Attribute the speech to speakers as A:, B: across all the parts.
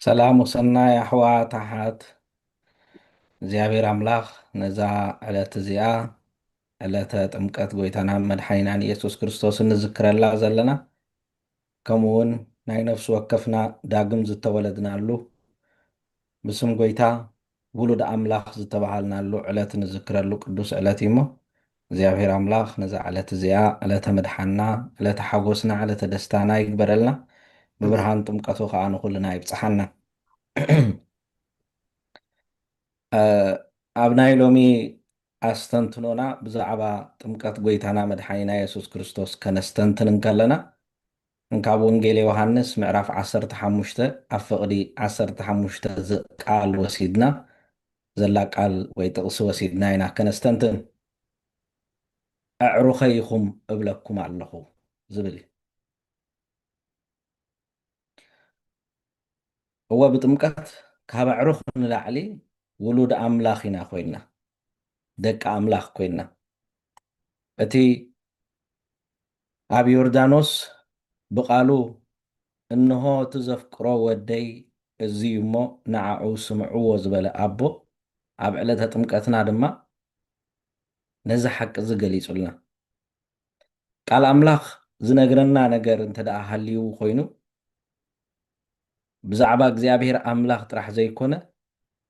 A: ሰላም ወሰናይ ኣሕዋት እግዚኣብሔር ኣምላኽ ነዛ ዕለት እዚኣ ዕለተ ጥምቀት ጎይታና መድሓኒናን ኢየሱስ ክርስቶስ ንዝክረላ ዘለና ከምኡውን ናይ ነፍሲ ወከፍና ዳግም ዝተወለድናሉ ብስም ጎይታ ውሉድ ኣምላኽ ዝተባሃልናሉ ዕለት ንዝክረሉ ቅዱስ ዕለት እዩ እሞ እግዚኣብሔር ኣምላኽ ነዛ ዕለት እዚኣ ዕለተ መድሓንና ዕለተ ሓጎስና ዕለተ ደስታና ይግበረልና ብብርሃን ጥምቀቱ ከዓ ንኩልና ይብፅሓና ኣብ ናይ ሎሚ ኣስተንትኖና ብዛዕባ ጥምቀት ጎይታና መድሓኒና ኢየሱስ ክርስቶስ ከነስተንትን ከለና ካብ ወንጌል ዮሃንስ ምዕራፍ 15 ኣብ ፍቕዲ 15 ቃል ወሲድና ዘላ ቃል ወይ ጥቕሲ ወሲድና ኢና ከነስተንትን ኣዕሩኸይኹም እብለኩም ኣለኹ ዝብል እዩ እወ ብጥምቀት ካብ ኣዕሩኽ ንላዕሊ ውሉድ ኣምላኽ ኢና ኮይና ደቂ ኣምላኽ ኮይና እቲ ኣብ ዮርዳኖስ ብቃሉ እንሆ እቲ ዘፍቅሮ ወደይ እዚ እሞ ንዓዑ ስምዕዎ ዝበለ ኣቦ ኣብ ዕለተ ጥምቀትና ድማ ነዚ ሓቂ ዝገሊጹልና ቃል ኣምላኽ ዝነግረና ነገር እንተደኣ ሃልዩ ኮይኑ ብዛዕባ እግዚኣብሔር ኣምላኽ ጥራሕ ዘይኮነ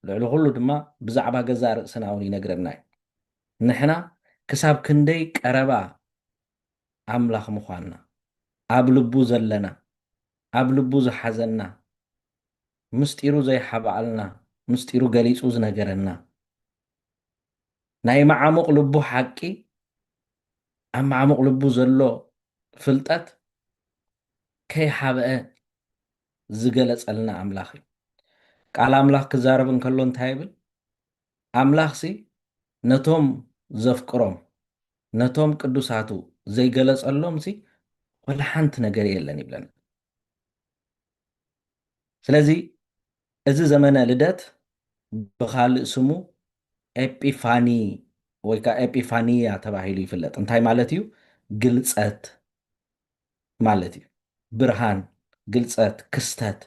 A: ልዕሊ ኩሉ ድማ ብዛዕባ ገዛ ርእስና እውን ይነግረና እዩ ንሕና ክሳብ ክንደይ ቀረባ ኣምላኽ ምዃንና ኣብ ልቡ ዘለና ኣብ ልቡ ዝሓዘና ምስጢሩ ዘይሓባኣልና ምስጢሩ ገሊጹ ዝነገረና ናይ መዓሙቕ ልቡ ሓቂ ኣብ መዓሙቕ ልቡ ዘሎ ፍልጠት ከይሓብአ ዝገለጸልና ኣምላኽ እዩ ቃል ኣምላኽ ክዛረብ እንከሎ እንታይ ይብል ኣምላኽሲ ነቶም ዘፍቅሮም ነቶም ቅዱሳቱ ዘይገለጸሎምሲ ወላ ሓንቲ ነገር የለን ይብለና ስለዚ እዚ ዘመነ ልደት ብካልእ ስሙ ኤጲፋኒ ወይ ከዓ ኤጲፋንያ ተባሂሉ ይፍለጥ እንታይ ማለት እዩ ግልፀት ማለት እዩ ብርሃን ግልፀት ክስተት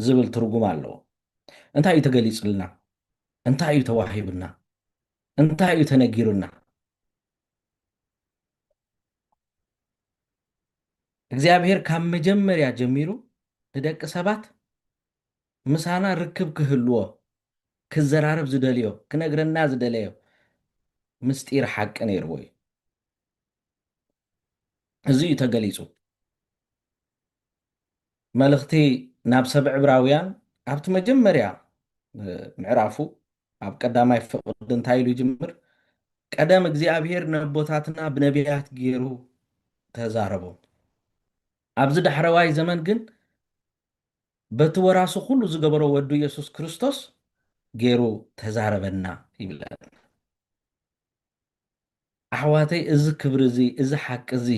A: ዝብል ትርጉም ኣለዎ እንታይ እዩ ተገሊጹልና እንታይ እዩ ተዋሂቡና እንታይ እዩ ተነጊሩና እግዚኣብሔር ካብ መጀመርያ ጀሚሩ ንደቂ ሰባት ምሳና ርክብ ክህልዎ ክዘራርብ ዝደልዮ ክነግረና ዝደለዮ ምስጢር ሓቂ ነይርዎ እዩ እዚ እዩ ተገሊጹ መልእኽቲ ናብ ሰብ ዕብራውያን ኣብቲ መጀመርያ ምዕራፉ ኣብ ቀዳማይ ፍቕዲ እንታይ ኢሉ ይጅምር ቀደም እግዚኣብሔር ንኣቦታትና ብነቢያት ገይሩ ተዛረቦም ኣብዚ ዳሕረዋይ ዘመን ግን በቲ ወራሱ ኩሉ ዝገበሮ ወዱ ኢየሱስ ክርስቶስ ገይሩ ተዛረበና ይብለና ኣሕዋተይ እዚ ክብሪ እዚ እዚ ሓቂ እዚ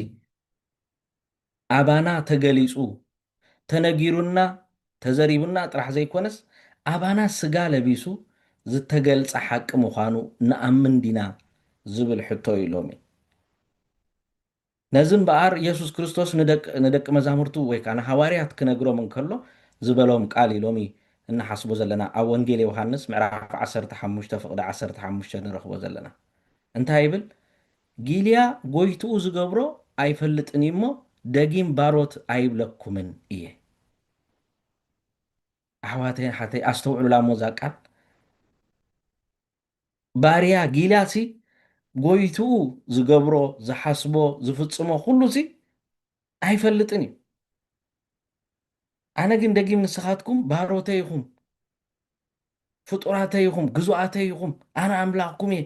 A: ኣባና ተገሊጹ ተነጊሩና ተዘሪቡና ጥራሕ ዘይኮነስ ኣባና ስጋ ለቢሱ ዝተገልጸ ሓቂ ምዃኑ ንኣምን ዲና ዝብል ሕቶ እዩ ሎሚ ነዚ እምበኣር ኢየሱስ ክርስቶስ ንደቂ መዛሙርቱ ወይ ከዓ ንሃዋርያት ክነግሮም እንከሎ ዝበሎም ቃል እዩ ሎሚ እናሓስቦ ዘለና ኣብ ወንጌል ዮሃንስ ምዕራፍ 15 ፍቕዲ 15 ንረኽቦ ዘለና እንታይ ይብል ጊልያ ጎይትኡ ዝገብሮ ኣይፈልጥን እሞ ደጊም ባሮት ኣይብለኩምን እየ ኣሕዋተይ ሓተይ ኣስተውዕሉላ ሞዛ ቃል ባርያ ጊልያሲ ጎይትኡ ዝገብሮ ዝሓስቦ ዝፍጽሞ ኩሉ ሲ ኣይፈልጥን እዩ ኣነ ግን ደጊም ንስኻትኩም ባሮተይ ኢኹም ፍጡራተይ ኢኹም ግዙኣተይ ኢኹም ኣነ ኣምላኽኩም እየ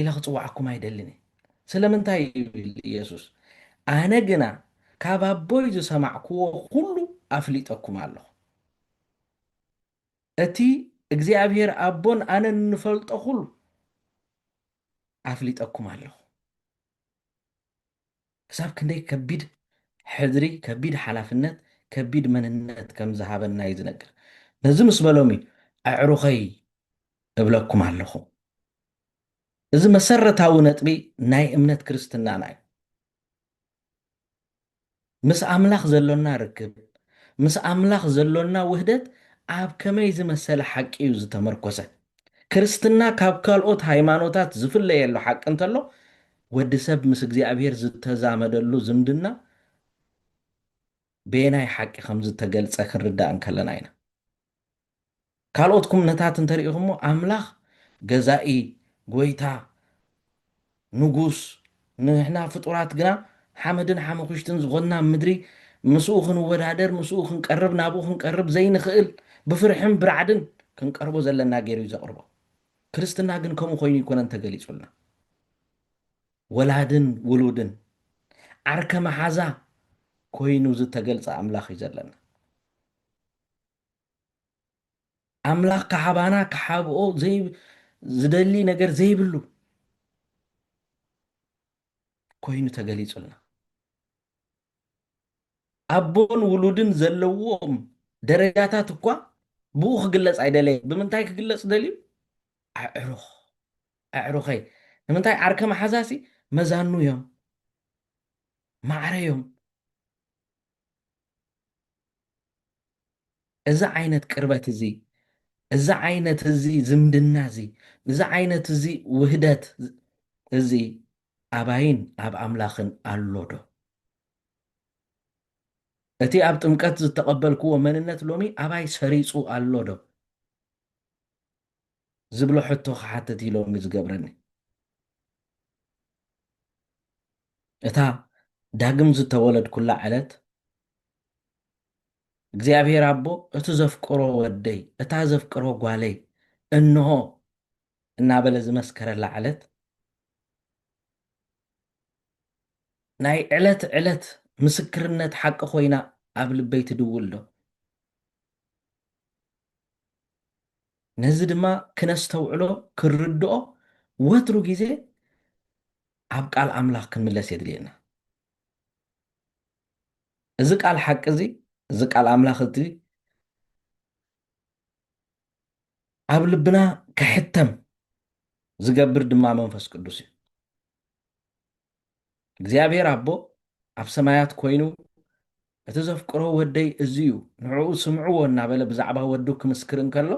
A: ኢለ ክፅዋዓኩም ኣይደልን እየ ስለምንታይ ይብል ኢየሱስ ኣነ ግና ካብ ኣቦይ ዝሰማዕክዎ ኩሉ ኣፍሊጠኩም ኣለኹ እቲ እግዚኣብሔር ኣቦን ኣነ ንፈልጦ ኩሉ ኣፍሊጠኩም ኣለኹ ክሳብ ክንደይ ከቢድ ሕድሪ ከቢድ ሓላፍነት ከቢድ መንነት ከም ዝሃበና እዩ ዝነግር ነዚ ምስ በሎም እዩ ኣዕሩኸይ እብለኩም ኣለኹ እዚ መሰረታዊ ነጥቢ ናይ እምነት ክርስትናና እዩ ምስ ኣምላኽ ዘሎና ርክብ ምስ ኣምላኽ ዘሎና ውህደት ኣብ ከመይ ዝመሰለ ሓቂ እዩ ዝተመርኮሰ። ክርስትና ካብ ካልኦት ሃይማኖታት ዝፍለየሉ ሓቂ እንተሎ ወዲ ሰብ ምስ እግዚኣብሔር ዝተዛመደሉ ዝምድና ብናይ ሓቂ ከም ዝተገልፀ ክንርዳእ እንከለና ኢና። ካልኦት ኩምነታት እንተሪኢኹሞ ኣምላኽ ገዛኢ ጎይታ ንጉስ ንሕና ፍጡራት ግና ሓመድን ሓመኩሽትን ዝኾንና ምድሪ ምስኡ ክንወዳደር ምስኡ ክንቀርብ ናብኡ ክንቀርብ ዘይንኽእል ብፍርሕን ብራዕድን ክንቀርቦ ዘለና ገይሩ እዩ ዘቕርቦ። ክርስትና ግን ከምኡ ኮይኑ ይኮነን ተገሊጹልና። ወላድን ውሉድን ዓርከ መሓዛ ኮይኑ ዝተገልፀ ኣምላኽ እዩ ዘለና። ኣምላኽ ካሓባና ካሓብኦ ዝደሊ ነገር ዘይብሉ ኮይኑ ተገሊጹልና። ኣቦን ውሉድን ዘለዎም ደረጃታት እኳ ብኡ ክግለጽ ኣይደለየ። ብምንታይ ክግለጽ ደልዩ? ኣዕሩኽ ኣዕሩኸይ ንምንታይ ዓርከ መሓዛሲ መዛኑ እዮም ማዕረ እዮም። እዚ ዓይነት ቅርበት እዚ እዚ ዓይነት እዚ ዝምድና እዚ እዚ ዓይነት እዚ ውህደት እዚ ኣባይን ኣብ ኣምላኽን ኣሎ ዶ? እቲ ኣብ ጥምቀት ዝተቐበልክዎ መንነት ሎሚ ኣባይ ሰሪፁ ኣሎ ዶ ዝብሎ ሕቶ ክሓትት ኢሎሚ ዝገብረኒ እታ ዳግም ዝተወለድ ኩላ ዕለት እግዚኣብሔር ኣቦ እቲ ዘፍቅሮ ወደይ እታ ዘፍቅሮ ጓለይ እንሆ እናበለ ዝመስከረላ ዕለት ናይ ዕለት ዕለት ምስክርነት ሓቂ ኮይና ኣብ ልበይ ትድውል ዶ? ነዚ ድማ ክነስተውዕሎ ክርድኦ ወትሩ ግዜ ኣብ ቃል ኣምላኽ ክንምለስ የድልየና። እዚ ቃል ሓቂ እዚ እዚ ቃል ኣምላኽ እቲ ኣብ ልብና ክሕተም ዝገብር ድማ መንፈስ ቅዱስ እዩ። እግዚኣብሔር ኣቦ ኣብ ሰማያት ኮይኑ እቲ ዘፍቅሮ ወደይ እዝዩ ንዕኡ ስምዕዎ እናበለ ብዛዕባ ወዱ ክምስክር እንከሎ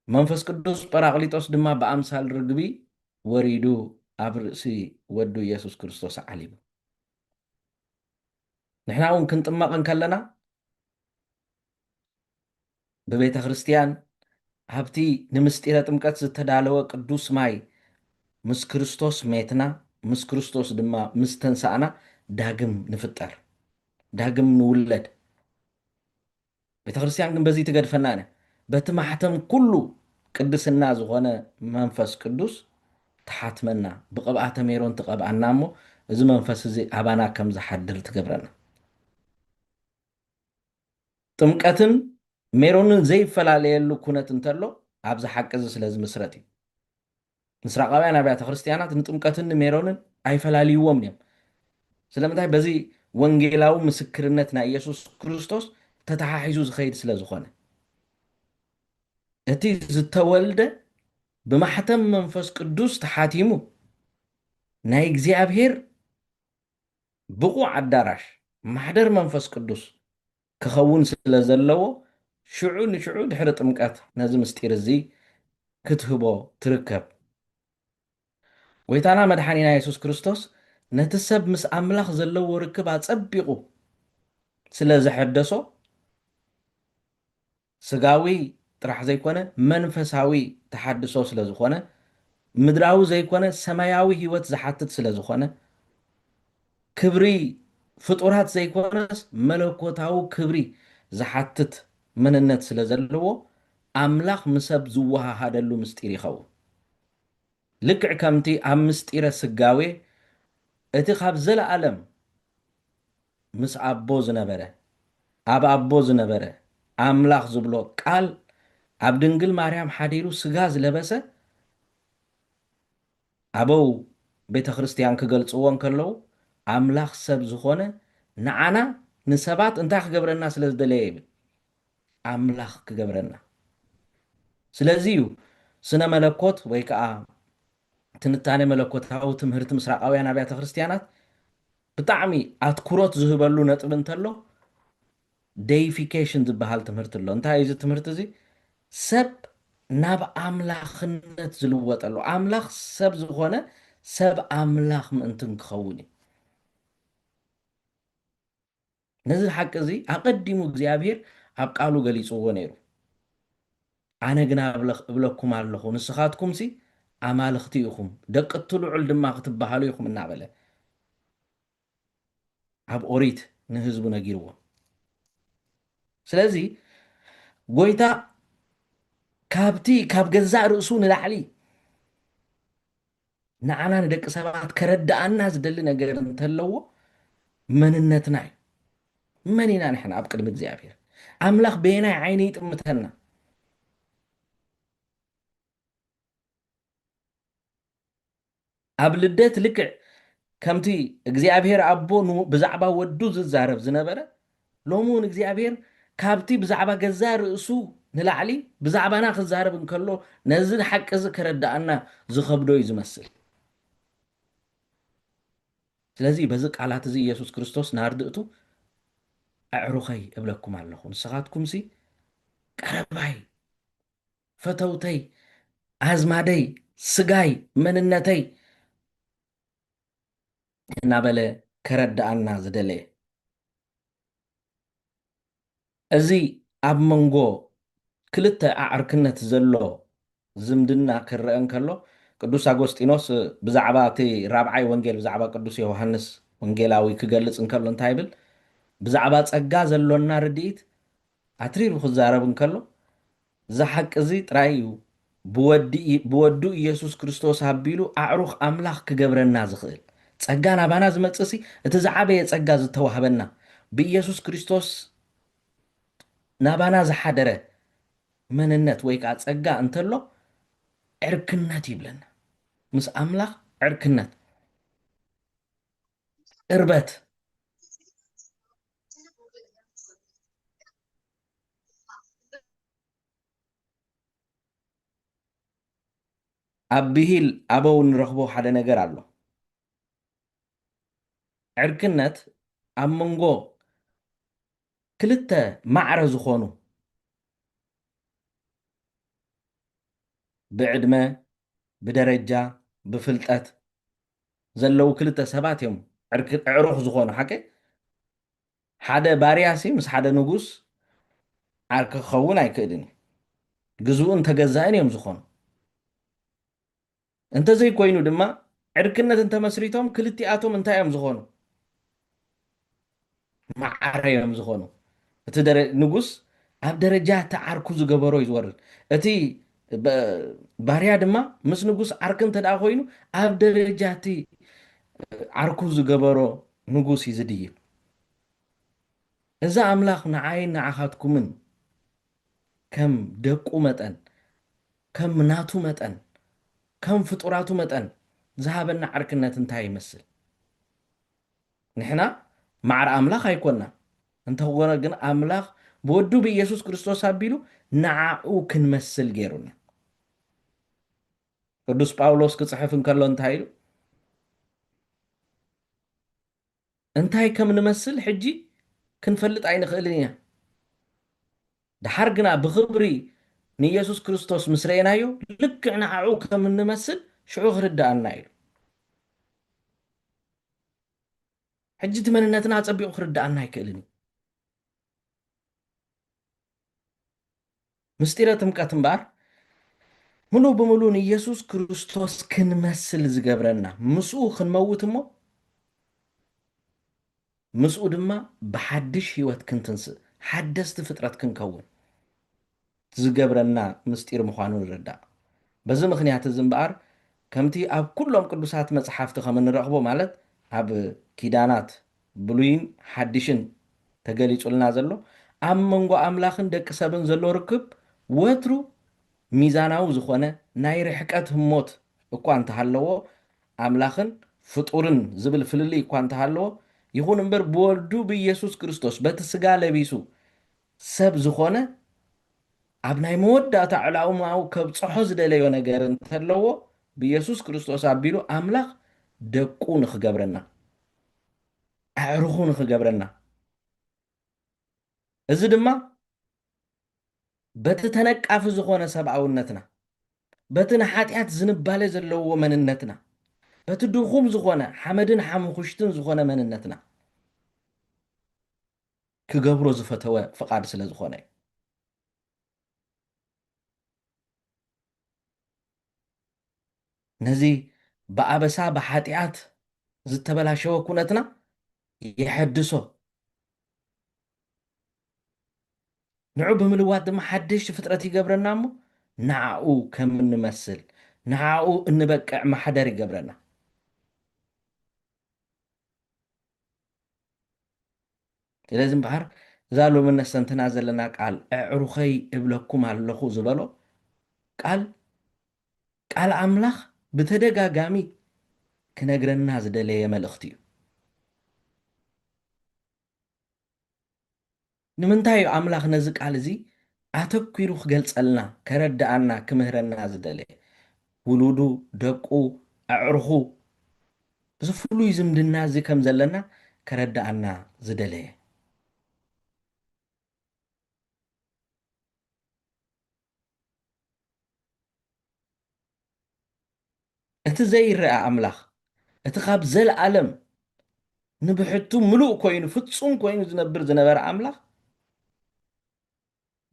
A: መንፈስ ቅዱስ ጰራቅሊጦስ ድማ ብኣምሳል ርግቢ ወሪዱ ኣብ ርእሲ ወዱ ኢየሱስ ክርስቶስ ዓሊሙ። ንሕና እውን ክንጥመቕ እንከለና ብቤተ ክርስቲያን ኣብቲ ንምስጢረ ጥምቀት ዝተዳለወ ቅዱስ ማይ ምስ ክርስቶስ ሜትና ምስ ክርስቶስ ድማ ምስ ተንሳእና ዳግም ንፍጠር ዳግም ንውለድ። ቤተ ክርስቲያን ግን በዚ ትገድፈና ነ በቲ ማሕተም ኩሉ ቅድስና ዝኾነ መንፈስ ቅዱስ ተሓትመና ብቅብኣተ ሜሮን ትቐብኣና እሞ እዚ መንፈስ እዚ ኣባና ከም ዝሓድር ትገብረና። ጥምቀትን ሜሮንን ዘይፈላለየሉ ኩነት እንተሎ ኣብዚ ሓቂ እዚ ስለ ዝምስረት እዩ። ምስራቃውያን ኣብያተ ክርስቲያናት ንጥምቀትን ሜሮንን ኣይፈላልይዎም እዮም። ስለምንታይ? በዚ ወንጌላዊ ምስክርነት ናይ ኢየሱስ ክርስቶስ ተተሓሒዙ ዝኸይድ ስለ ዝኾነ እቲ ዝተወልደ ብማሕተም መንፈስ ቅዱስ ተሓቲሙ ናይ እግዚኣብሔር ብቑዕ ኣዳራሽ ማሕደር መንፈስ ቅዱስ ክኸውን ስለ ዘለዎ ሽዑ ንሽዑ ድሕሪ ጥምቀት ነዚ ምስጢር እዚ ክትህቦ ትርከብ። ጎይታና መድሓኒና ኢየሱስ ክርስቶስ ነቲ ሰብ ምስ ኣምላኽ ዘለዎ ርክብ ኣፀቢቑ ስለ ዘሐደሶ ስጋዊ ጥራሕ ዘይኮነ መንፈሳዊ ተሓድሶ ስለ ዝኾነ ምድራዊ ዘይኮነ ሰማያዊ ሂወት ዝሓትት ስለ ዝኾነ ክብሪ ፍጡራት ዘይኮነስ መለኮታዊ ክብሪ ዝሓትት መንነት ስለ ዘለዎ ኣምላኽ ምሰብ ዝወሃሃደሉ ምስጢር ይኸውን። ልክዕ ከምቲ ኣብ ምስጢረ ስጋዌ እቲ ካብ ዘለኣለም ምስ ኣቦ ዝነበረ ኣብ ኣቦ ዝነበረ ኣምላኽ ዝብሎ ቃል ኣብ ድንግል ማርያም ሓዲሩ ስጋ ዝለበሰ ኣበው ቤተ ክርስቲያን ክገልፅዎ እንከለዉ ኣምላኽ ሰብ ዝኾነ ንዓና ንሰባት እንታይ ክገብረና ስለ ዝደለየ ይብል ኣምላኽ ክገብረና። ስለዚ እዩ ስነ መለኮት ወይ ከዓ ትንታነ መለኮታዊ ትምህርቲ ምስራቃውያን ኣብያተ ክርስቲያናት ብጣዕሚ ኣትኩሮት ዝህበሉ ነጥብ እንተሎ ደይፊኬሽን ዝበሃል ትምህርቲ ኣሎ። እንታይ እዩ እዚ ትምህርቲ እዚ? ሰብ ናብ ኣምላኽነት ዝልወጠሉ ኣምላኽ ሰብ ዝኾነ ሰብ ኣምላኽ ምእንትን ክኸውን እዩ። ነዚ ሓቂ እዚ ኣቐዲሙ እግዚኣብሔር ኣብ ቃሉ ገሊፅዎ ነይሩ። ኣነ ግና እብለኩም ኣለኹ ንስኻትኩም ሲ ኣማልኽቲ ኢኹም ደቂ እትልዑል ድማ ክትበሃሉ ኢኹም እናበለ ኣብ ኦሪት ንህዝቡ ነጊርዎ። ስለዚ ጎይታ ካብቲ ካብ ገዛእ ርእሱ ንላዕሊ ንዓና ንደቂ ሰባት ከረዳእና ዝደሊ ነገር እንተለዎ መንነትና እዩ። መን ኢና ንሕና ኣብ ቅድሚ እግዚኣብሔር? ኣምላኽ በየናይ ዓይኒ ይጥምተና? ኣብ ልደት ልክዕ ከምቲ እግዚኣብሔር ኣቦ ብዛዕባ ወዱ ዝዛረብ ዝነበረ ሎሚ እውን እግዚኣብሔር ካብቲ ብዛዕባ ገዛእ ርእሱ ንላዕሊ ብዛዕባና ክዛረብ እንከሎ ነዚ ሓቂ እዚ ከረዳእና ዝከብዶ እዩ ዝመስል። ስለዚ በዚ ቃላት እዚ ኢየሱስ ክርስቶስ ናርድእቱ ኣዕሩኸይ እብለኩም ኣለኹ ንስኻትኩም ሲ ቀረባይ፣ ፈተውተይ፣ ኣዝማደይ፣ ስጋይ፣ መንነተይ እናበለ ከረዳእና ዝደለየ እዚ ኣብ መንጎ ክልተ ኣዕርክነት ዘሎ ዝምድና ክረአ እንከሎ ቅዱስ ኣጎስጢኖስ ብዛዕባ እቲ ራብዓይ ወንጌል ብዛዕባ ቅዱስ ዮሃንስ ወንጌላዊ ክገልፅ እንከሎ እንታይ ይብል? ብዛዕባ ፀጋ ዘሎና ርድኢት ኣትሪሩ ክዛረብ እንከሎ እዚ ሓቂ እዚ ጥራይ እዩ ብወዱ ኢየሱስ ክርስቶስ ኣቢሉ ኣዕሩኽ ኣምላኽ ክገብረና ዝኽእል ፀጋ ናባና ዝመፅእ ሲ እቲ ዝዓበየ ፀጋ ዝተዋህበና ብኢየሱስ ክርስቶስ ናባና ዝሓደረ መንነት ወይ ከዓ ፀጋ እንተሎ ዕርክነት ይብለና። ምስ ኣምላኽ ዕርክነት፣ ቅርበት፣ ኣብ ብሂል ኣበው ንረኽቦ ሓደ ነገር ኣሎ። ዕርክነት ኣብ መንጎ ክልተ ማዕረ ዝኾኑ ብዕድመ፣ ብደረጃ፣ ብፍልጠት ዘለው ክልተ ሰባት እዮም ዕሩኽ ዝኾኑ ሓቂ። ሓደ ባርያሲ ምስ ሓደ ንጉስ ዓርኪ ክኸውን ኣይክእልን እዩ። ግዝኡን ተገዛእን እዮም ዝኾኑ። እንተዘይኮይኑ ድማ ዕርክነት እንተመስሪቶም ክልቲኣቶም እንታይ እዮም ዝኾኑ? ማዕረ እዮም ዝኾኑ። እቲ ንጉስ ኣብ ደረጃ እቲ ዓርኩ ዝገበሮ እዩ ዝወርድ። እቲ ባርያ ድማ ምስ ንጉስ ዓርኪ እንተደኣ ኮይኑ ኣብ ደረጃ እቲ ዓርኩ ዝገበሮ ንጉስ እዩ ዝድይብ። እዚ ኣምላኽ ንዓይን ንዓኻትኩምን ከም ደቁ መጠን ከም ናቱ መጠን ከም ፍጡራቱ መጠን ዝሃበና ዕርክነት እንታይ ይመስል? ንሕና ማዕረ ኣምላኽ ኣይኮንና እንተኾነ ግን ኣምላኽ ብወዱ ብኢየሱስ ክርስቶስ ኣቢሉ ንዓኡ ክንመስል ገይሩና። ቅዱስ ጳውሎስ ክፅሕፍ እንከሎ እንታይ ኢሉ? እንታይ ከም ንመስል ሕጂ ክንፈልጥ ኣይንኽእልን ኢና፣ ድሓር ግና ብክብሪ ንኢየሱስ ክርስቶስ ምስ ረአናዮ ልክዕ ንዓኡ ከም እንመስል ሽዑ ክርዳእና ኢሉ። ሕጂ እቲ መንነትና ፀቢቑ ክርዳእና ኣይክእልን እዩ። ምስጢረ ጥምቀት እምበር ሙሉእ ብምሉእ ንኢየሱስ ክርስቶስ ክንመስል ዝገብረና ምስኡ ክንመውት እሞ ምስኡ ድማ ብሓድሽ ሂወት ክንትንስእ ሓደስቲ ፍጥረት ክንከውን ዝገብረና ምስጢር ምዃኑ ንርዳእ። በዚ ምክንያት እዚ እምበኣር ከምቲ ኣብ ኩሎም ቅዱሳት መፅሓፍቲ ከም እንረኽቦ ማለት ኣብ ኪዳናት ብሉይን ሓድሽን ተገሊፁልና ዘሎ ኣብ መንጎ ኣምላኽን ደቂ ሰብን ዘሎ ርክብ ወትሩ ሚዛናዊ ዝኾነ ናይ ርሕቀት ህሞት እኳ እንተሃለዎ ኣምላኽን ፍጡርን ዝብል ፍልልይ እኳ እንተሃለዎ ይኹን እምበር ብወልዱ ብኢየሱስ ክርስቶስ በቲ ስጋ ለቢሱ ሰብ ዝኾነ ኣብ ናይ መወዳእታ ዕላኡማው ከብፅሖ ዝደለዮ ነገር እንተለዎ ብኢየሱስ ክርስቶስ ኣቢሉ ኣምላኽ ደቁ ንክገብረና ኣዕሩኹ ንክገብረና እዚ ድማ በቲ ተነቃፊ ዝኾነ ሰብኣውነትና በቲ ንሓጢኣት ዝንባለ ዘለዎ መንነትና በቲ ድኹም ዝኾነ ሓመድን ሓሙኹሽትን ዝኾነ መንነትና ክገብሮ ዝፈተወ ፍቓድ ስለ ዝኾነ እዩ። ነዚ ብኣበሳ ብሓጢኣት ዝተበላሸወ ኩነትና የሐድሶ ንዑ ብምልዋጥ ድማ ሓድሽቲ ፍጥረት ይገብረና እሞ ንዓኡ ከም እንመስል ንዓኡ እንበቅዕ ማሕደር ይገብረና። ስለዚ እምበሃር እዛ ሎሚ ነሰንትና ዘለና ቃል ኣዕሩኸይ እብለኩም ኣለኹ ዝበሎ ቃል ቃል ኣምላኽ ብተደጋጋሚ ክነግረና ዝደለየ መልእኽቲ እዩ። ንምንታይ እዩ ኣምላኽ ነዚ ቃል እዚ ኣተኲሩ ክገልጸልና ከረድኣና ክምህረና ዝደለየ? ውሉዱ ደቁ ኣዕርኹ እዚ ፍሉይ ዝምድና እዚ ከም ዘለና ከረድኣና ዝደለየ እቲ ዘይረአ ኣምላኽ እቲ ካብ ዘለዓለም ንብሕቱ ምሉእ ኮይኑ ፍጹም ኮይኑ ዝነብር ዝነበረ ኣምላኽ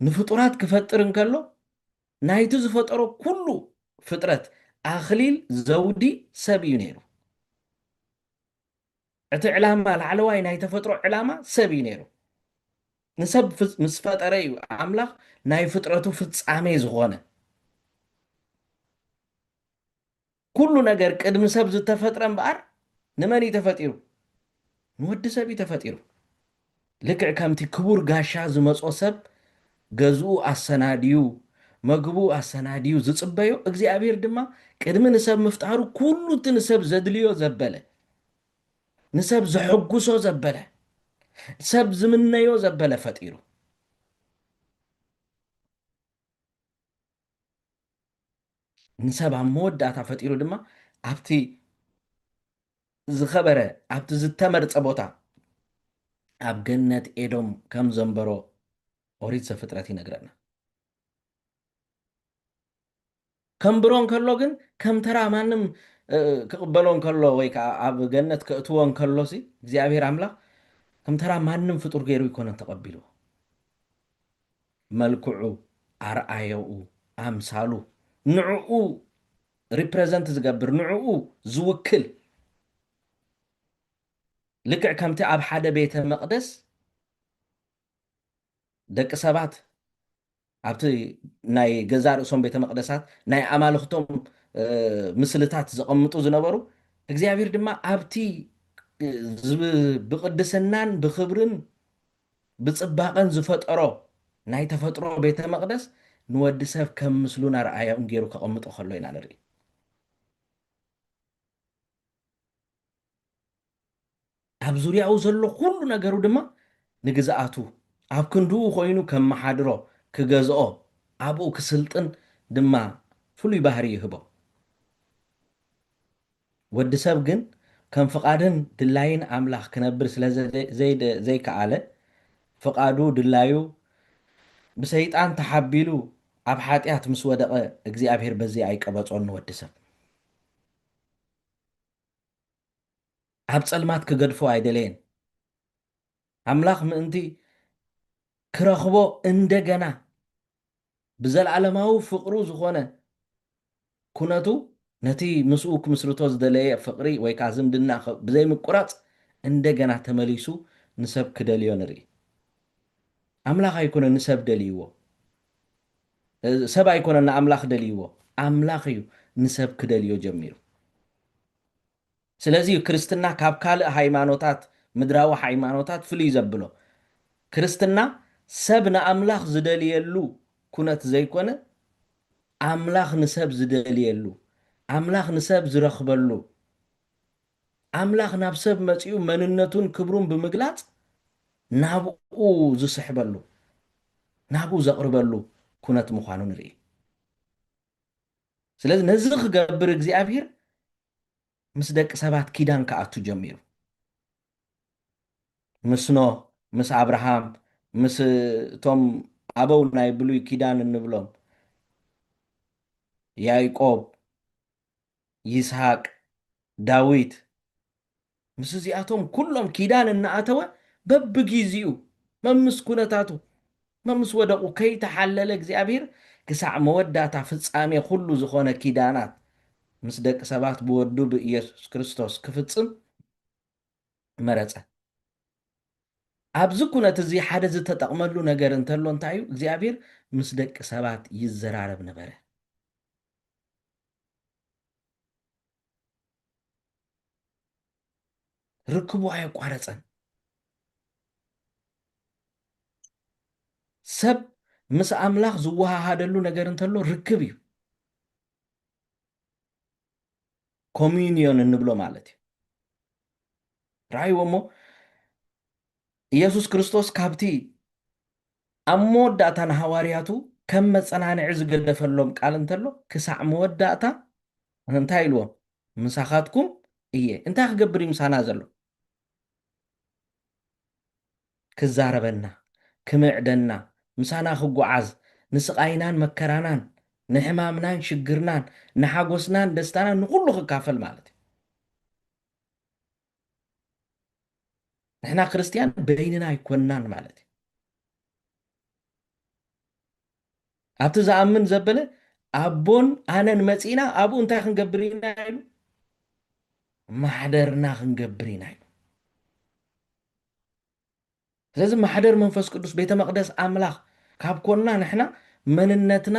A: ንፍጡራት ክፈጥር እንከሎ ናይቲ ዝፈጠሮ ኩሉ ፍጥረት ኣኽሊል ዘውዲ ሰብ እዩ ነይሩ። እቲ ዕላማ ላዕለዋይ ናይ ተፈጥሮ ዕላማ ሰብ እዩ ነይሩ። ንሰብ ምስ ፈጠረ እዩ ኣምላኽ ናይ ፍጥረቱ ፍጻሜ ዝኾነ ኩሉ ነገር ቅድሚ ሰብ ዝተፈጥረ እምበኣር ንመን እዩ ተፈጢሩ? ንወዲ ሰብ እዩ ተፈጢሩ። ልክዕ ከምቲ ክቡር ጋሻ ዝመጾ ሰብ ገዝኡ ኣሰናድዩ መግቡ ኣሰናድዩ ዝጽበዮ እግዚኣብሔር ድማ ቅድሚ ንሰብ ምፍጣሩ ኩሉ እቲ ንሰብ ዘድልዮ ዘበለ ንሰብ ዘሐጉሶ ዘበለ ሰብ ዝምነዮ ዘበለ ፈጢሩ ንሰብ ኣብ መወዳእታ ፈጢሩ ድማ ኣብቲ ዝኸበረ ኣብቲ ዝተመርፀ ቦታ ኣብ ገነት ኤዶም ከም ዘንበሮ ኦሪት ዘፍጥረት ይነግረና። ከምብሮ እንከሎ ግን ከም ተራ ማንም ክቕበሎ እንከሎ ወይ ከዓ ኣብ ገነት ከእትዎ እንከሎ ሲ እግዚኣብሔር ኣምላኽ ከም ተራ ማንም ፍጡር ገይሩ ይኮነን ተቐቢሉ መልክዑ ኣርኣየኡ ኣምሳሉ ንዕኡ ሪፕሬዘንት ዝገብር ንዕኡ ዝውክል ልክዕ ከምቲ ኣብ ሓደ ቤተ መቕደስ ደቂ ሰባት ኣብቲ ናይ ገዛ ርእሶም ቤተ መቕደሳት ናይ ኣማልኽቶም ምስልታት ዘቐምጡ ዝነበሩ እግዚኣብሔር ድማ ኣብቲ ብቅድስናን ብክብርን ብፅባቐን ዝፈጠሮ ናይ ተፈጥሮ ቤተ መቕደስ ንወዲ ሰብ ከም ምስሉን ኣርኣያኡን ገይሩ ከቐምጦ ከሎ ኢና ንርኢ። ኣብ ዙርያኡ ዘሎ ኩሉ ነገሩ ድማ ንግዛኣቱ ኣብ ክንድኡ ኮይኑ ከም መሓድሮ ክገዝኦ ኣብኡ ክስልጥን ድማ ፍሉይ ባህሪ ይህቦ። ወዲ ሰብ ግን ከም ፍቓድን ድላይን ኣምላኽ ክነብር ስለ ዘይከኣለ ፍቓዱ ድላዩ ብሰይጣን ተሓቢሉ ኣብ ሓጢኣት ምስ ወደቐ እግዚኣብሔር በዚ ኣይቀበፆን ንወዲ ሰብ ኣብ ጸልማት ክገድፎ ኣይደለየን። ኣምላኽ ምእንቲ ክረኽቦ እንደገና ብዘለዓለማዊ ፍቕሩ ዝኾነ ኩነቱ ነቲ ምስኡ ክምስርቶ ዝደለየ ፍቕሪ ወይ ከዓ ዝምድና ብዘይምቁራፅ እንደገና ተመሊሱ ንሰብ ክደልዮ ንርኢ። ኣምላኽ ኣይኮነን ንሰብ ደልይዎ፣ ሰብ ኣይኮነን ንኣምላኽ ደልይዎ፣ ኣምላኽ እዩ ንሰብ ክደልዮ ጀሚሩ። ስለዚ ክርስትና ካብ ካልእ ሃይማኖታት ምድራዊ ሃይማኖታት ፍልይ ዘብሎ ክርስትና ሰብ ንኣምላኽ ዝደልየሉ ኩነት ዘይኮነ ኣምላኽ ንሰብ ዝደልየሉ ኣምላኽ ንሰብ ዝረኽበሉ ኣምላኽ ናብ ሰብ መፂኡ መንነቱን ክብሩን ብምግላፅ ናብኡ ዝስሕበሉ ናብኡ ዘቕርበሉ ኩነት ምዃኑ ንርኢ። ስለዚ ነዚ ክገብር እግዚኣብሔር ምስ ደቂ ሰባት ኪዳን ከኣቱ ጀሚሩ ምስ ኖህ ምስ ኣብርሃም ምስ እቶም ኣበው ናይ ብሉይ ኪዳን እንብሎም ያዕቆብ፣ ይስሐቅ፣ ዳዊት ምስ እዚኣቶም ኩሎም ኪዳን እናኣተወ በብግዚኡ መምስ ኩነታቱ መምስ ወደቁ ከይተሓለለ እግዚኣብሔር ክሳዕ መወዳእታ ፍጻሜ ኩሉ ዝኾነ ኪዳናት ምስ ደቂ ሰባት ብወዱ ብኢየሱስ ክርስቶስ ክፍፅም መረፀ። ኣብዚ ኩነት እዚ ሓደ ዝተጠቕመሉ ነገር እንተሎ እንታይ እዩ? እግዚኣብሔር ምስ ደቂ ሰባት ይዘራረብ ነበረ። ርክቡ ኣይቋረፀን። ሰብ ምስ ኣምላኽ ዝወሃሃደሉ ነገር እንተሎ ርክብ እዩ። ኮሚኒዮን እንብሎ ማለት እዩ። ረኣይዎ እሞ ኢየሱስ ክርስቶስ ካብቲ ኣብ መወዳእታ ንሃዋርያቱ ከም መፀናንዒ ዝገደፈሎም ቃል እንተሎ ክሳዕ መወዳእታ እንታይ ኢልዎም? ምሳኻትኩም እየ። እንታይ ክገብር እዩ ምሳና ዘሎ? ክዛረበና፣ ክምዕደና፣ ምሳና ክጓዓዝ፣ ንስቃይናን መከራናን፣ ንሕማምናን ሽግርናን፣ ንሓጎስናን ደስታናን ንኩሉ ክካፈል ማለት እዩ። ንሕና ክርስቲያን በይንና ኣይኮንናን ማለት እዩ። ኣብቲ ዝኣምን ዘበለ ኣቦን ኣነን መፂና ኣብኡ እንታይ ክንገብር ኢና ኢሉ? ማሕደርና ክንገብር ኢና ኢሉ። ስለዚ ማሕደር መንፈስ ቅዱስ ቤተ መቅደስ ኣምላኽ ካብ ኮንና ንሕና መንነትና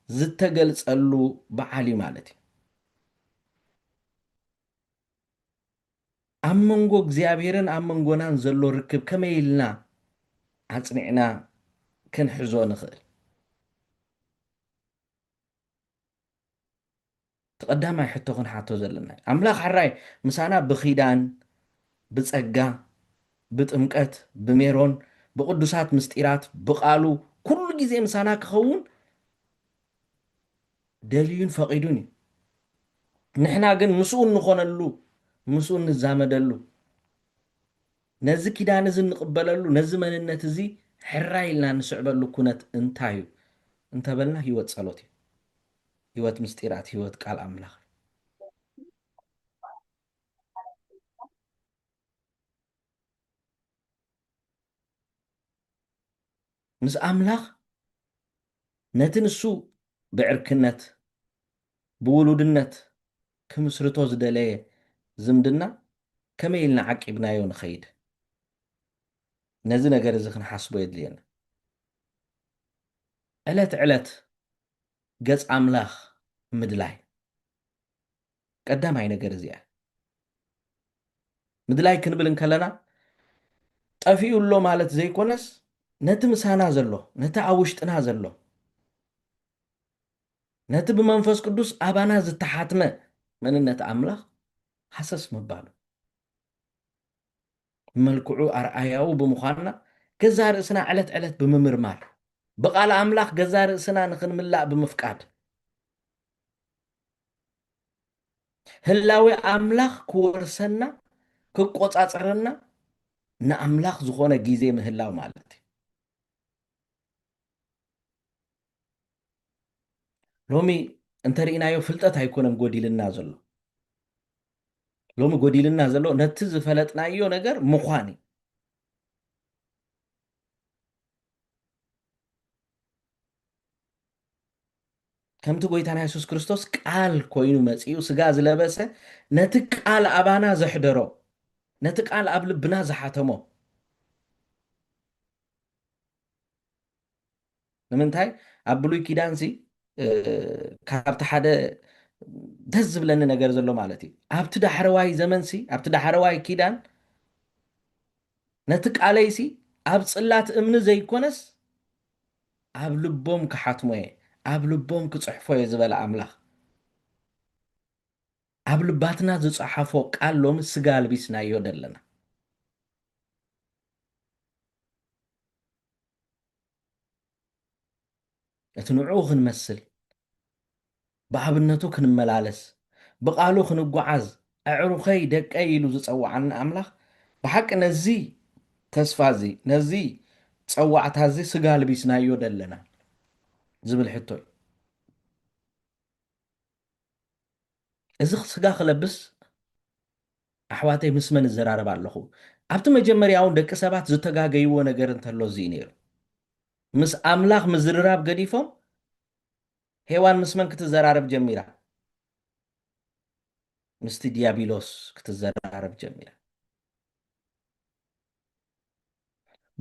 A: ዝተገልፀሉ በዓል እዩ ማለት እዩ። ኣብ መንጎ እግዚኣብሔርን ኣብ መንጎናን ዘሎ ርክብ ከመይ ኢልና ኣፅኒዕና ክንሕዞ ንኽእል? ተቐዳማይ ሕቶ ክንሓቶ ዘለና ኣምላኽ ሓራይ ምሳና ብኺዳን ብፀጋ ብጥምቀት ብሜሮን ብቅዱሳት ምስጢራት ብቃሉ ኩሉ ግዜ ምሳና ክኸውን ደልዩን ፈቂዱን እዩ። ንሕና ግን ምስኡ እንኾነሉ ምስኡ እንዛመደሉ ነዚ ኪዳን እዚ እንቕበለሉ ነዚ መንነት እዚ ሕራይ ኢልና ንስዕበሉ ኩነት እንታይ እዩ እንተበልና ሂወት ፀሎት እዩ። ሂወት ምስጢራት፣ ሂወት ቃል ኣምላኽ። ምስ ኣምላኽ ነቲ ንሱ ብዕርክነት ብውሉድነት ክምስርቶ ዝደለየ ዝምድና ከመይ ኢልና ዓቂብናዮ ንኸይድ? ነዚ ነገር እዚ ክንሓስቦ የድልየና። ዕለት ዕለት ገጽ ኣምላኽ ምድላይ ቀዳማይ ነገር እዚኣ። ምድላይ ክንብል እንከለና ጠፊኡ ኣሎ ማለት ዘይኮነስ ነቲ ምሳና ዘሎ ነቲ ኣብ ውሽጥና ዘሎ ነቲ ብመንፈስ ቅዱስ ኣባና ዝተሓትመ መንነት ኣምላኽ ሓሰስ ምባሉ መልክዑ ኣርኣያው ብምዃንና ገዛ ርእስና ዕለት ዕለት ብምምርማር ብቃል ኣምላኽ ገዛ ርእስና ንክንምላእ ብምፍቃድ ህላዊ ኣምላኽ ክወርሰና ክቆፃፀረና ንኣምላኽ ዝኾነ ግዜ ምህላው ማለት እዩ። ሎሚ እንተሪእናዮ ፍልጠት ኣይኮነን ጎዲልና ዘሎ። ሎሚ ጎዲልና ዘሎ ነቲ ዝፈለጥናዮ ነገር ምዃን እዩ። ከምቲ ጎይታና የሱስ ክርስቶስ ቃል ኮይኑ መፂኡ ስጋ ዝለበሰ ነቲ ቃል ኣባና ዘሕደሮ ነቲ ቃል ኣብ ልብና ዝሓተሞ ንምንታይ ኣብ ብሉይ ኪዳንሲ ካብቲ ሓደ ደስ ዝብለኒ ነገር ዘሎ ማለት እዩ ኣብቲ ዳሕረዋይ ዘመንሲ ኣብቲ ዳሕረዋይ ኪዳን ነቲ ቃለይሲ ኣብ ፅላት እምኒ ዘይኮነስ ኣብ ልቦም ክሓትሞ እየ ኣብ ልቦም ክፅሕፎ እየ ዝበለ ኣምላኽ ኣብ ልባትና ዝፀሓፎ ቃል ሎሚ ስጋ ኣልቢስናዮ ዘለና እቲ ንዕኡ ክንመስል ብኣብነቱ ክንመላለስ ብቃሉ ክንጓዓዝ ኣዕሩኸይ ደቀይ ኢሉ ዝፀዋዓና ኣምላኽ ብሓቂ ነዚ ተስፋ እዚ ነዚ ፀዋዕታ እዚ ስጋ ልቢስናዮ ደለና ዝብል ሕቶ እዩ። እዚ ስጋ ክለብስ ኣሕዋተይ ምስ መን ዝዘራረብ ኣለኹ? ኣብቲ መጀመርያ እውን ደቂ ሰባት ዝተጋገይዎ ነገር እንተሎ እዚ እዩ ነይሩ። ምስ ኣምላኽ ምዝርራብ ገዲፎም ሄዋን ምስ መን ክትዘራረብ ጀሚራ? ምስቲ ዲያብሎስ ክትዘራረብ ጀሚራ።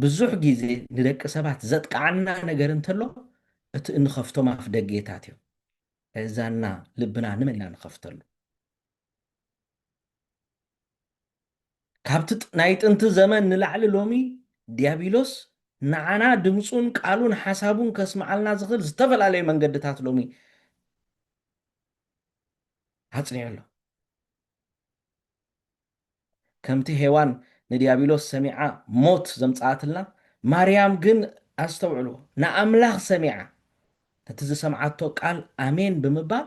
A: ብዙሕ ግዜ ንደቂ ሰባት ዘጥቃዓና ነገር እንተሎ እቲ እንኸፍቶም ኣፍ ደጌታት እዮም። እዛና ልብና ንመን ኢና ንኸፍተሉ? ካብቲ ናይ ጥንቲ ዘመን ንላዕሊ ሎሚ ዲያብሎስ ንዓና ድምፁን ቃሉን ሓሳቡን ከስምዓልና ዝኽእል ዝተፈላለዩ መንገድታት ሎሚ ኣፅኒዑ ኣሎ። ከምቲ ሄዋን ንዲያብሎስ ሰሚዓ ሞት ዘምፃኣትልና ማርያም ግን ኣስተውዕሉ ንኣምላኽ ሰሚዓ እቲ ዝሰምዓቶ ቃል ኣሜን ብምባል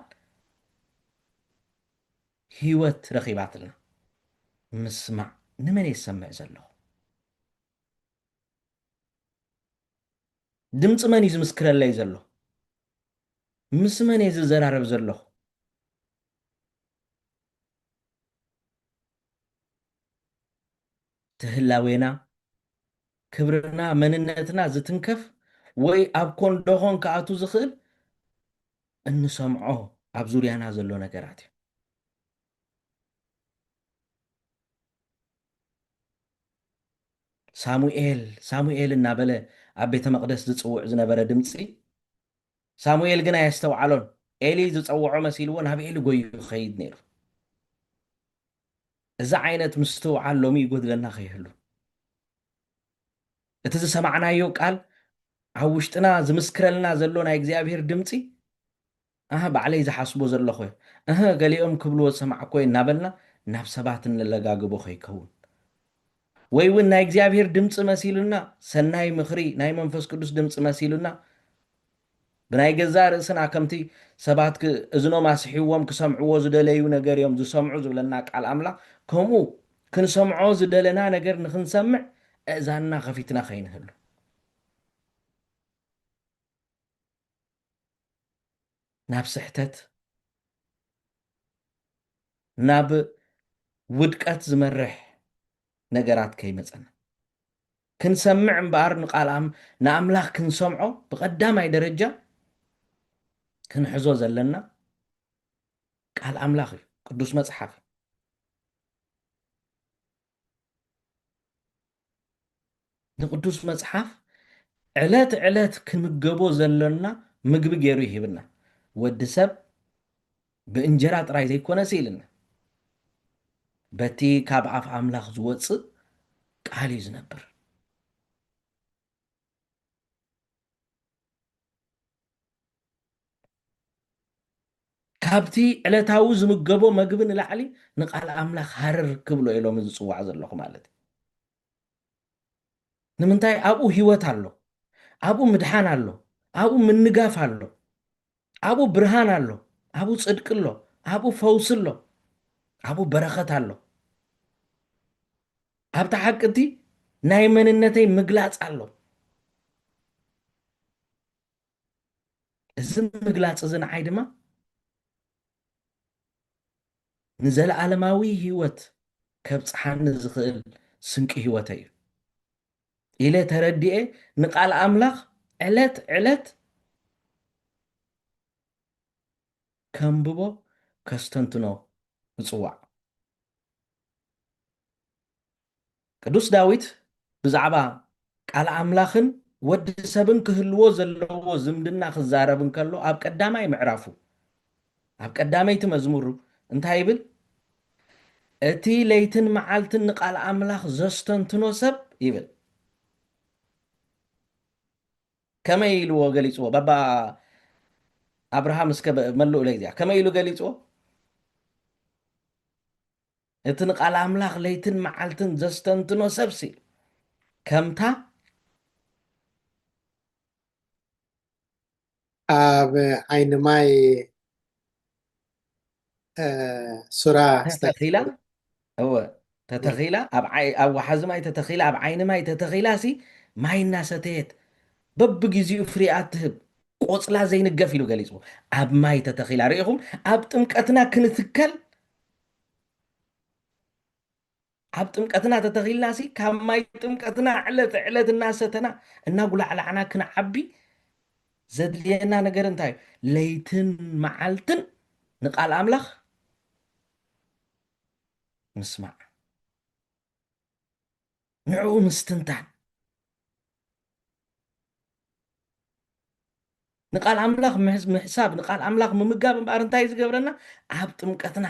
A: ሂወት ረኺባትልና። ምስማዕ ንመን እየ ዝሰምዕ ዘለኹ? ድምፂ መን እዩ ዝምስክረለይ ዘሎ? ምስ መን እየ ዝዘራረብ ዘለኹ? ትህላዌና ክብርና መንነትና ዝትንከፍ ወይ ኣብ ኮንዶኾን ክኣቱ ዝኽእል እንሰምዖ ኣብ ዙርያና ዘሎ ነገራት እዩ። ሳሙኤል ሳሙኤል እናበለ ኣብ ቤተ መቅደስ ዝፅውዕ ዝነበረ ድምፂ ሳሙኤል ግን ኣየስተውዓሎን። ኤሊ ዝፀውዖ መሲልዎ ናብ ኤሊ ጎዩ ክኸይድ ነይሩ። እዚ ዓይነት ምስትውዓል ሎሚ ይጎድለና ከይህሉ እቲ ዝሰማዕናዮ ቃል ኣብ ውሽጥና ዝምስክረልና ዘሎ ናይ እግዚኣብሔር ድምፂ ባዕለይ ዝሓስቦ ዘለኹ ገሊኦም ክብልዎ ዝሰማዕ ኮይ እናበልና ናብ ሰባት እንለጋግቦ ከይከውን ወይ እውን ናይ እግዚኣብሔር ድምፂ መሲሉና ሰናይ ምኽሪ ናይ መንፈስ ቅዱስ ድምፂ መሲሉና ብናይ ገዛ ርእስና ከምቲ ሰባት እዝኖም ኣስሒዎም ክሰምዕዎ ዝደለዩ ነገር እዮም ዝሰምዑ ዝብለና ቃል ኣምላኽ ከምኡ ክንሰምዖ ዝደለና ነገር ንክንሰምዕ እዛና ከፊትና ከይንህሉ ናብ ስሕተት ናብ ውድቀት ዝመርሕ ነገራት ከይመፀና ክንሰምዕ እምበኣር ንኣምላኽ ክንሰምዖ ብቐዳማይ ደረጃ ክንሕዞ ዘለና ቃል ኣምላኽ እዩ፣ ቅዱስ መፅሓፍ እዩ። ንቅዱስ መፅሓፍ ዕለት ዕለት ክንምገቦ ዘለና ምግቢ ገይሩ ይሂብና። ወዲ ሰብ ብእንጀራ ጥራይ ዘይኮነስ ኢልና በቲ ካብ ኣፍ ኣምላኽ ዝወፅእ ቃል እዩ ዝነብር። ካብቲ ዕለታዊ ዝምገቦ መግቢ ንላዕሊ ንቃል ኣምላኽ ሃረር ክብሎ ኢሎም ዝፅዋዕ ዘለኹ ማለት እዩ። ንምንታይ? ኣብኡ ሂወት ኣሎ፣ ኣብኡ ምድሓን ኣሎ፣ ኣብኡ ምንጋፍ ኣሎ፣ ኣብኡ ብርሃን ኣሎ፣ ኣብኡ ፅድቂ ኣሎ፣ ኣብኡ ፈውሲ ኣሎ፣ ኣብኡ በረኸት ኣሎ። ኣብታ ሓቅቲ ናይ መንነተይ ምግላፅ ኣሎ። እዚ ምግላፅ እዚ ንዓይ ድማ ንዘለኣለማዊ ሂወት ከብፅሓኒ ዝኽእል ስንቂ ሂወተይ እዩ ኢለ ተረዲኤ ንቃል ኣምላኽ ዕለት ዕለት ከንብቦ ከስተንትኖ ይፅዋዕ። ቅዱስ ዳዊት ብዛዕባ ቃል ኣምላኽን ወዲ ሰብን ክህልዎ ዘለዎ ዝምድና ክዛረብ እንከሎ ኣብ ቀዳማይ ምዕራፉ ኣብ ቀዳመይቲ መዝሙሩ እንታይ ይብል? እቲ ለይትን መዓልትን ንቃል ኣምላኽ ዘስተንትኖ ሰብ ይብል። ከመይ ኢልዎ ገሊፅዎ? ባባ ኣብርሃም እስከ መልኡ ለይዚያ ከመይ ኢሉ ገሊፅዎ? እቲ ንቃል ኣምላኽ ለይትን መዓልትን ዘስተንትኖ ሰብሲ ከምታ
B: ኣብ ዓይኒ ማይ ሱራ
A: ተተኺላ ተተኺላ ኣብ ወሓዚ ማይ ተተኺላ ኣብ ዓይኒ ማይ ተተኺላ ሲ ማይ እናሰተየት በብግዚኡ ፍሪኣት ትህብ ቆፅላ ዘይንገፍ ኢሉ ገሊፁ ኣብ ማይ ተተኺላ ርኢኹም ኣብ ጥምቀትና ክንትከል ኣብ ጥምቀትና ተተኺልና ሲ ካብ ማይ ጥምቀትና ዕለት ዕለት እናሰተና እናጉላዕላዕና ክንዓቢ ዘድልየና ነገር እንታይ እዩ ለይትን መዓልትን ንቃል ኣምላኽ ምስማዕ ንዕኡ ምስትንታን ንቃል ኣምላኽ ምሕሳብ ንቃል ኣምላኽ ምምጋብ እምበኣር እንታይ ዝገብረና ኣብ ጥምቀትና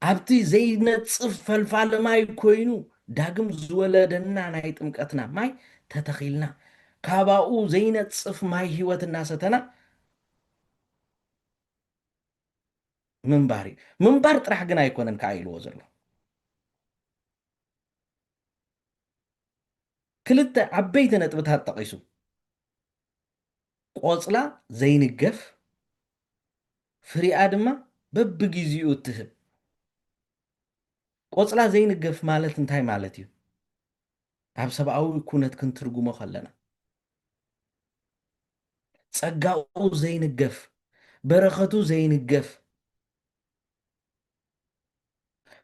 A: ኣብቲ ዘይነፅፍ ፈልፋሊ ማይ ኮይኑ ዳግም ዝወለደና ናይ ጥምቀትና ማይ ተተኺልና ካብኡ ዘይነፅፍ ማይ ሂወት እናሰተና ምንባር እዩ ምንባር ጥራሕ ግን ኣይኮነን ከዓ ኢልዎ ዘሎ ክልተ ዓበይቲ ነጥብታት ጠቂሱ ቆፅላ ዘይንገፍ ፍሪኣ ድማ በብግዚኡ እትህብ ቆፅላ ዘይንገፍ ማለት እንታይ ማለት እዩ ኣብ ሰብኣዊ ኩነት ክንትርጉሞ ከለና ፀጋኡ ዘይንገፍ በረኸቱ ዘይንገፍ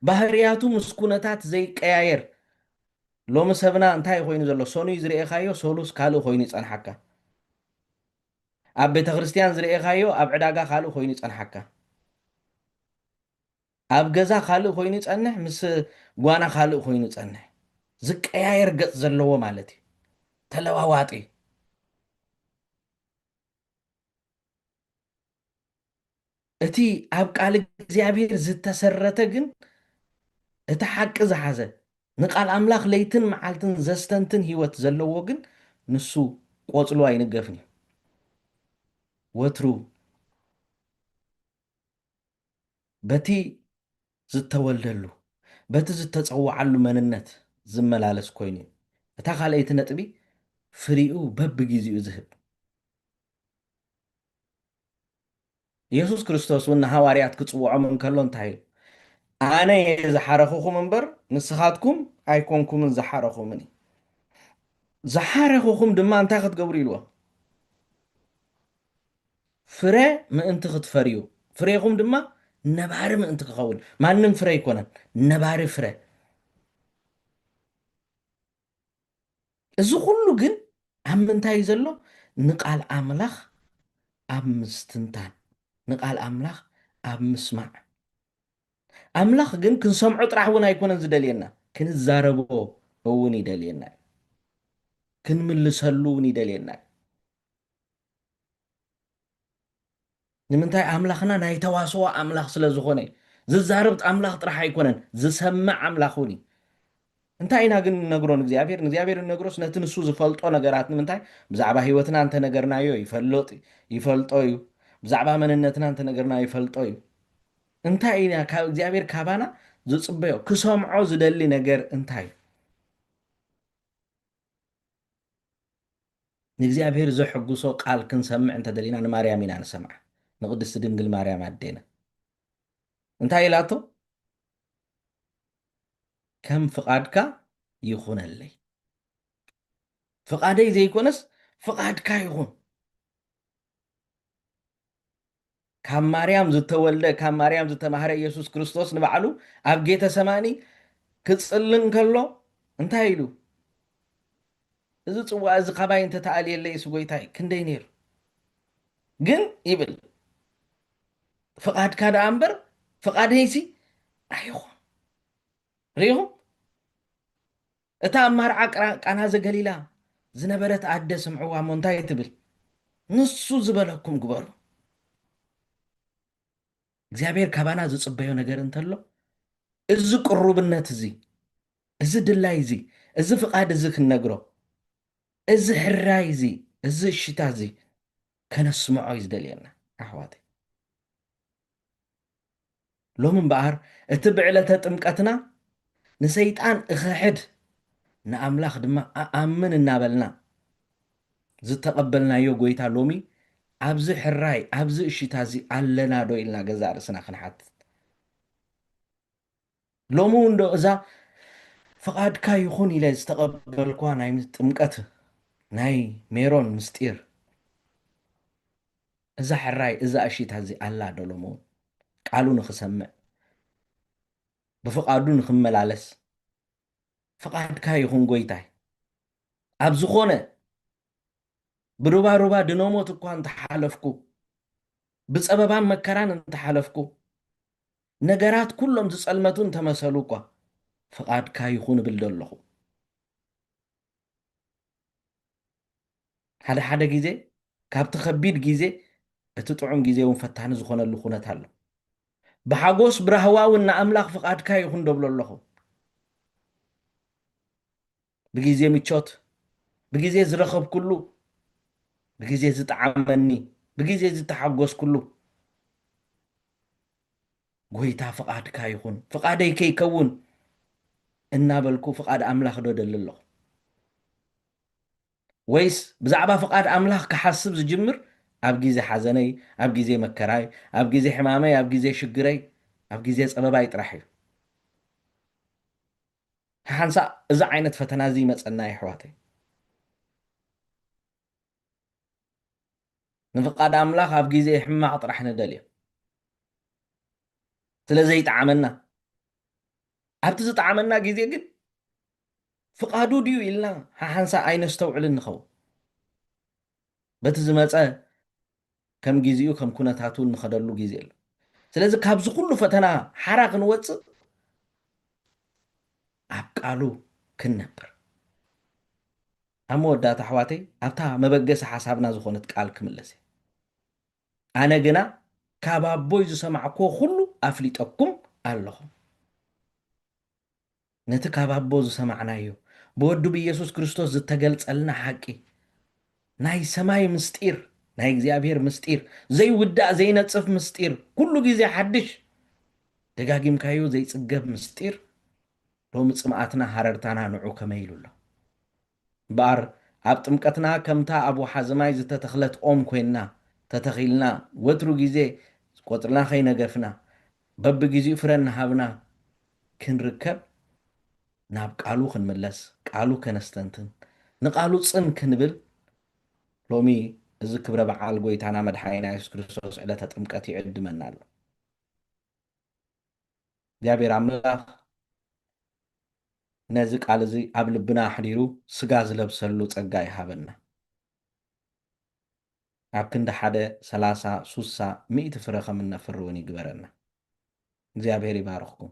A: ባህርያቱ ምስ ኩነታት ዘይቀያየር ሎሚ ሰብና እንታይ ኮይኑ ዘሎ ሰኑይ ዝርኤኻዮ ሰሉስ ካልእ ኮይኑ ይፀንሓካ ኣብ ቤተ ክርስቲያን ዝርኤኻዮ ኣብ ዕዳጋ ካልእ ኮይኑ ይፀንሓካ ኣብ ገዛ ካልእ ኮይኑ ይፀንሕ ምስ ጓና ካልእ ኮይኑ ይፀንሕ ዝቀያየር ገፅ ዘለዎ ማለት እዩ ተለዋዋጢ እቲ ኣብ ቃል እግዚኣብሔር ዝተሰረተ ግን እቲ ሓቂ ዝሓዘ ንቃል ኣምላኽ ለይትን መዓልትን ዘስተንትን ሂወት ዘለዎ ግን ንሱ ቆፅሉ ኣይንገፍን እዩ ወትሩ በቲ ዝተወልደሉ በቲ ዝተፀዋዓሉ መንነት ዝመላለስ ኮይኑ እዩ እታ ካልአይቲ ነጥቢ ፍሪኡ በብግዚኡ ዝህብ ኢየሱስ ክርስቶስ እውን ንሃዋርያት ክፅውዖም እንከሎ እንታይ እዩ ኣነ እየ ዝሓረኹኹም እምበር ንስኻትኩም ኣይኮንኩምን ዝሓረኹምን ዝሓረኹኹም ድማ እንታይ ክትገብሩ ኢልዎ ፍረ ምእንቲ ክትፈርዩ ፍሬኹም ድማ ነባሪ ምእንቲ ክኸውን ማንም ፍረ ይኮነን ነባሪ ፍረ እዚ ኩሉ ግን ኣብ ምንታይ እዩ ዘሎ ንቃል ኣምላኽ ኣብ ምስትንታን ንቃል ኣምላኽ ኣብ ምስማዕ ኣምላኽ ግን ክንሰምዖ ጥራሕ እውን ኣይኮነን ዝደልየና ክንዛረቦ እውን ይደልየና ክንምልሰሉ እውን ይደልየና ንምንታይ ኣምላኽና ናይ ተዋስኦ ኣምላኽ ስለ ዝኾነ ዝዛረብ ኣምላኽ ጥራሕ ኣይኮነን ዝሰምዕ ኣምላኽ እውን እዩ እንታይ ኢና ግን ነግሮ ንእግዚኣብሔር ነግሮስ ነቲ ንሱ ዝፈልጦ ነገራት ንምንታይ ብዛዕባ ሂወትና እንተነገርናዮ ይፈልጦ እዩ ብዛዕባ መንነትና እንተነገርናዮ ይፈልጦ እዩ እንታይ ኢና ካብ እግዚኣብሔር ካባና ዝፅበዮ ክሰምዖ ዝደሊ ነገር እንታይ እዩ ንእግዚኣብሔር ዘሐጉሶ ቃል ክንሰምዕ እንተደሊና ንማርያም ኢና ንሰምዓ ንቅድስቲ ድንግል ማርያም ኣዴና እንታይ ኢላቶ ከም ፍቓድካ ይኹነለይ ፍቓደይ ዘይኮነስ ፍቓድካ ይኹን ካብ ማርያም ዝተወልደ ካብ ማርያም ዝተማህረ ኢየሱስ ክርስቶስ ንባዕሉ ኣብ ጌተ ሰማኒ ክፅልን ከሎ እንታይ ኢሉ እዚ ፅዋዕ እዚ ካባይ እንተተኣልየለይ ስጎይታይ ክንደይ ነይሩ ግን ይብል ፍቓድካ ደኣ እምበር ፍቓደይሲ ኣይኹን ርኢኹም እታ ኣብ ማርዓ ቃና ዘገሊላ ዝነበረት ኣደ ስምዕዋ እሞ እንታይ ትብል ንሱ ዝበለኩም ግበሩ እግዚኣብሔር ካባና ዝፅበዮ ነገር እንተሎ እዚ ቅሩብነት እዚ ድላይ እዚ ፍቓድ እዚ ክንነግሮ እዚ ሕራይ እዚ እሽታ ከነስምዖ እዩ ዝደልየና ኣሕዋተይ ሎሚ እምበኣር እቲ ብዕለተ ጥምቀትና ንሰይጣን እኽሕድ ንኣምላኽ ድማ ኣኣምን እናበልና ዝተቐበልናዮ ጎይታ ሎሚ ኣብዚ ሕራይ ኣብዚ እሽታ ኣለና ዶ ኢልና ገዛ ርእስና ክንሓትት ሎሚ እንዶ እዛ ፍቓድካ ይኹን ኢለ ዝተቐበልኳ ናይ ጥምቀት ናይ ሜሮን ምስጢር እዛ ሕራይ እዛ እሺት እዚ ኣላ ደሎሞ ቃሉ ንኽሰምዕ ብፍቓዱ ንኽመላለስ ፍቓድካ ይኹን ጎይታይ ኣብ ዝኾነ ብሩባሩባ ድኖሞት እኳ እንተሓለፍኩ ብፀበባን መከራን እንተሓለፍኩ ነገራት ኩሎም ዝፀልመቱ እንተመሰሉ እኳ ፍቓድካ ይኹን እብል ደለኹ ሓደ ሓደ ግዜ ካብቲ ከቢድ ግዜ እቲ ጥዑም ግዜ እውን ፈታኒ ዝኾነሉ ኩነት ኣሎ ብሓጎስ ብራህዋ እውን ንኣምላኽ ፍቓድካ ይኹን ደብሎ ኣለኹ ብግዜ ምቾት ብግዜ ዝረኸብኩሉ ብግዜ ዝጠዓመኒ ብግዜ ዝተሓጎስኩሉ ጎይታ ፍቓድካ ይኹን ፍቓደይ ከይከውን እናበልኩ ፍቓድ ኣምላኽ ዶ ደሊ ኣለኹ ወይስ ብዛዕባ ፍቓድ ኣምላኽ ክሓስብ ዝጅምር ኣብ ግዜ ሓዘነይ ኣብ ግዜ መከራይ ኣብ ግዜ ሕማመይ ኣብ ግዜ ሽግረይ ኣብ ግዜ ፀበባይ ጥራሕ እዩ ሓንሳ እዚ ዓይነት ፈተና እዚ ይመፀና ኣሕዋተይ ንፍቓድ ኣምላኽ ኣብ ግዜ ሕማቕ ጥራሕ ንደልዮ ስለዘይጠዓመና ኣብቲ ዝጠዓመና ግዜ ግን ፍቓዱ ድዩ ኢልና ሓንሳ ኣይነስተውዕልን ንኸውን በቲ ዝመፀ ከም ግዜኡ ከም ኩነታቱ ንኸደሉ ግዜ ኣሎ ስለዚ ካብዚ ኩሉ ፈተና ሓራ ክንወፅእ ኣብ ቃሉ ክንነብር ኣብ መወዳእታ ኣሕዋተይ ኣብታ መበገሲ ሓሳብና ዝኾነት ቃል ክምለስ እየ ኣነ ግና ካብ ኣቦይ ዝሰማዕኮ ኩሉ ኣፍሊጠኩም ኣለኹ ነቲ ካብ ኣቦ ዝሰማዕናዮ ብወዱ ብኢየሱስ ክርስቶስ ዝተገልፀልና ሓቂ ናይ ሰማይ ምስጢር ናይ እግዚኣብሔር ምስጢር ዘይውዳእ ዘይነፅፍ ምስጢር ኩሉ ግዜ ሓድሽ ደጋጊምካዮ ዘይፅገብ ምስጢር ሎሚ ፅምኣትና ሃረርታና ንዑ ከመይ ኢሉ ኣሎ እምበኣር ኣብ ጥምቀትና ከምታ ኣብ ወሓዝማይ ዝተተኽለት ኦም ኮይንና ተተኺልና ወትሩ ግዜ ቆፅልና ከይነገፍና በቢግዜኡ ፍረ እናሃብና ክንርከብ ናብ ቃሉ ክንምለስ ቃሉ ከነስተንትን ንቃሉ ፅን ክንብል ሎሚ እዚ ክብረ በዓል ጎይታና መድሓኒና ኢየሱስ ክርስቶስ ዕለተ ጥምቀት ይዕድመና ኣሎ እግዚኣብሔር ኣምላኽ ነዚ ቃል እዚ ኣብ ልብና ኣሕዲሩ ስጋ ዝለብሰሉ ፀጋ ይሃበና ኣብ ክንዲ ሓደ 30 60 ሚእቲ ፍረ ከም እነፍሪ እውን ይግበረና እግዚኣብሔር ይባርኽኩም